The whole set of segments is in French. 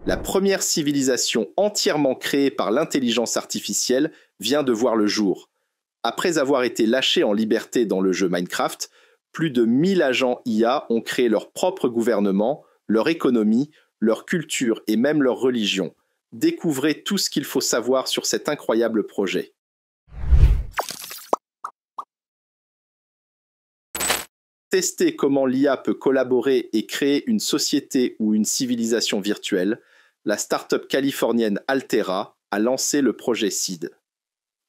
La première civilisation entièrement créée par l'intelligence artificielle vient de voir le jour. Après avoir été lâchés en liberté dans le jeu Minecraft, plus de 1000 agents IA ont créé leur propre gouvernement, leur économie, leur culture et même leur religion. Découvrez tout ce qu'il faut savoir sur cet incroyable projet. Tester comment l'IA peut collaborer et créer une société ou une civilisation virtuelle, la start-up californienne Altera a lancé le projet SEED.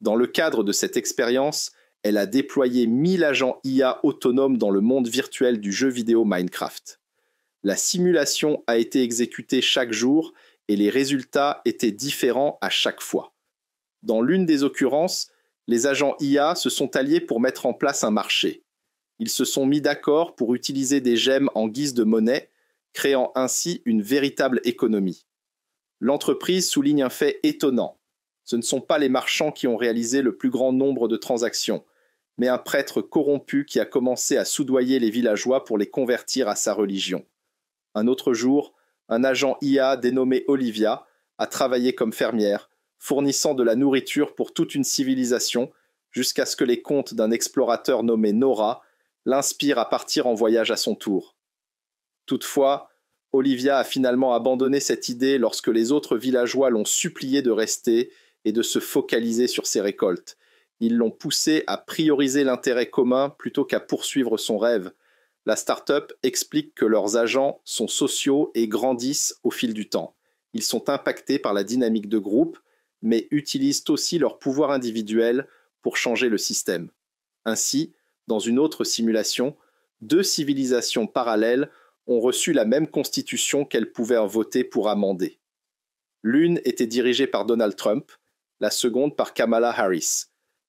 Dans le cadre de cette expérience, elle a déployé 1000 agents IA autonomes dans le monde virtuel du jeu vidéo Minecraft. La simulation a été exécutée chaque jour et les résultats étaient différents à chaque fois. Dans l'une des occurrences, les agents IA se sont alliés pour mettre en place un marché. Ils se sont mis d'accord pour utiliser des gemmes en guise de monnaie, créant ainsi une véritable économie. L'entreprise souligne un fait étonnant. Ce ne sont pas les marchands qui ont réalisé le plus grand nombre de transactions, mais un prêtre corrompu qui a commencé à soudoyer les villageois pour les convertir à sa religion. Un autre jour, un agent IA dénommé Olivia a travaillé comme fermière, fournissant de la nourriture pour toute une civilisation, jusqu'à ce que les contes d'un explorateur nommé Nora l'inspirent à partir en voyage à son tour. Toutefois, Olivia a finalement abandonné cette idée lorsque les autres villageois l'ont supplié de rester et de se focaliser sur ses récoltes. Ils l'ont poussé à prioriser l'intérêt commun plutôt qu'à poursuivre son rêve. La start-up explique que leurs agents sont sociaux et grandissent au fil du temps. Ils sont impactés par la dynamique de groupe, mais utilisent aussi leur pouvoir individuel pour changer le système. Ainsi, dans une autre simulation, 2 civilisations parallèles ont reçu la même constitution qu'elles pouvaient voter pour amender. L'une était dirigée par Donald Trump, la seconde par Kamala Harris.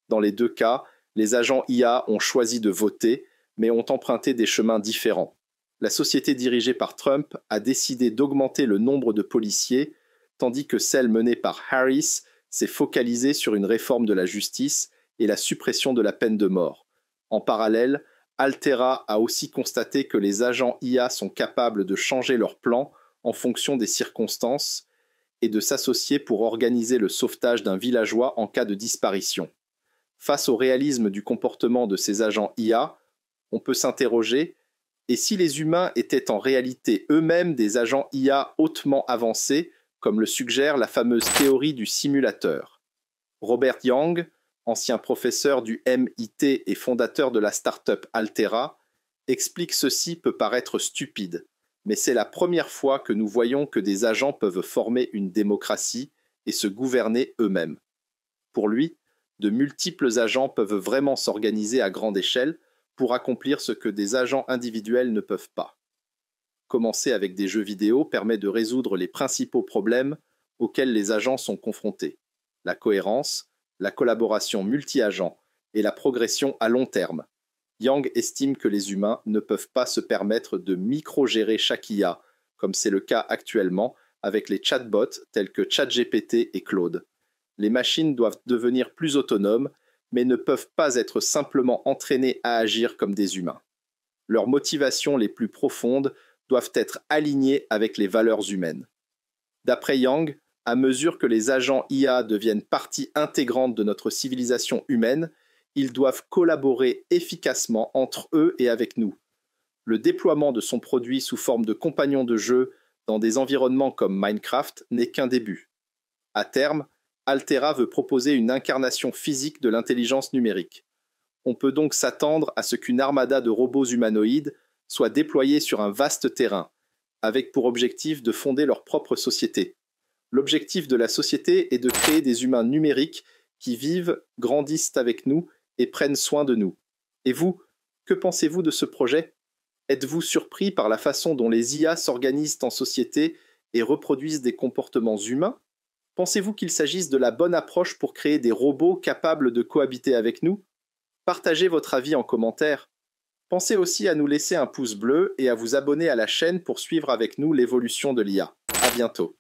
Dans les 2 cas, les agents IA ont choisi de voter, mais ont emprunté des chemins différents. La société dirigée par Trump a décidé d'augmenter le nombre de policiers, tandis que celle menée par Harris s'est focalisée sur une réforme de la justice et la suppression de la peine de mort. En parallèle, Altera a aussi constaté que les agents IA sont capables de changer leurs plans en fonction des circonstances et de s'associer pour organiser le sauvetage d'un villageois en cas de disparition. Face au réalisme du comportement de ces agents IA, on peut s'interroger, et si les humains étaient en réalité eux-mêmes des agents IA hautement avancés, comme le suggère la fameuse théorie du simulateur? Robert Yang, ancien professeur du MIT et fondateur de la start-up Altera, explique ceci peut paraître stupide, mais c'est la première fois que nous voyons que des agents peuvent former une démocratie et se gouverner eux-mêmes. Pour lui, de multiples agents peuvent vraiment s'organiser à grande échelle pour accomplir ce que des agents individuels ne peuvent pas. Commencer avec des jeux vidéo permet de résoudre les principaux problèmes auxquels les agents sont confrontés: la cohérence, la collaboration multi-agents et la progression à long terme. Yang estime que les humains ne peuvent pas se permettre de micro-gérer chaque IA, comme c'est le cas actuellement avec les chatbots tels que ChatGPT et Claude. Les machines doivent devenir plus autonomes, mais ne peuvent pas être simplement entraînées à agir comme des humains. Leurs motivations les plus profondes doivent être alignées avec les valeurs humaines. D'après Yang, à mesure que les agents IA deviennent partie intégrante de notre civilisation humaine, ils doivent collaborer efficacement entre eux et avec nous. Le déploiement de son produit sous forme de compagnon de jeu dans des environnements comme Minecraft n'est qu'un début. À terme, Altera veut proposer une incarnation physique de l'intelligence numérique. On peut donc s'attendre à ce qu'une armada de robots humanoïdes soit déployée sur un vaste terrain, avec pour objectif de fonder leur propre société. L'objectif de la société est de créer des humains numériques qui vivent, grandissent avec nous et prennent soin de nous. Et vous, que pensez-vous de ce projet? Êtes-vous surpris par la façon dont les IA s'organisent en société et reproduisent des comportements humains? Pensez-vous qu'il s'agisse de la bonne approche pour créer des robots capables de cohabiter avec nous? Partagez votre avis en commentaire. Pensez aussi à nous laisser un pouce bleu et à vous abonner à la chaîne pour suivre avec nous l'évolution de l'IA. À bientôt.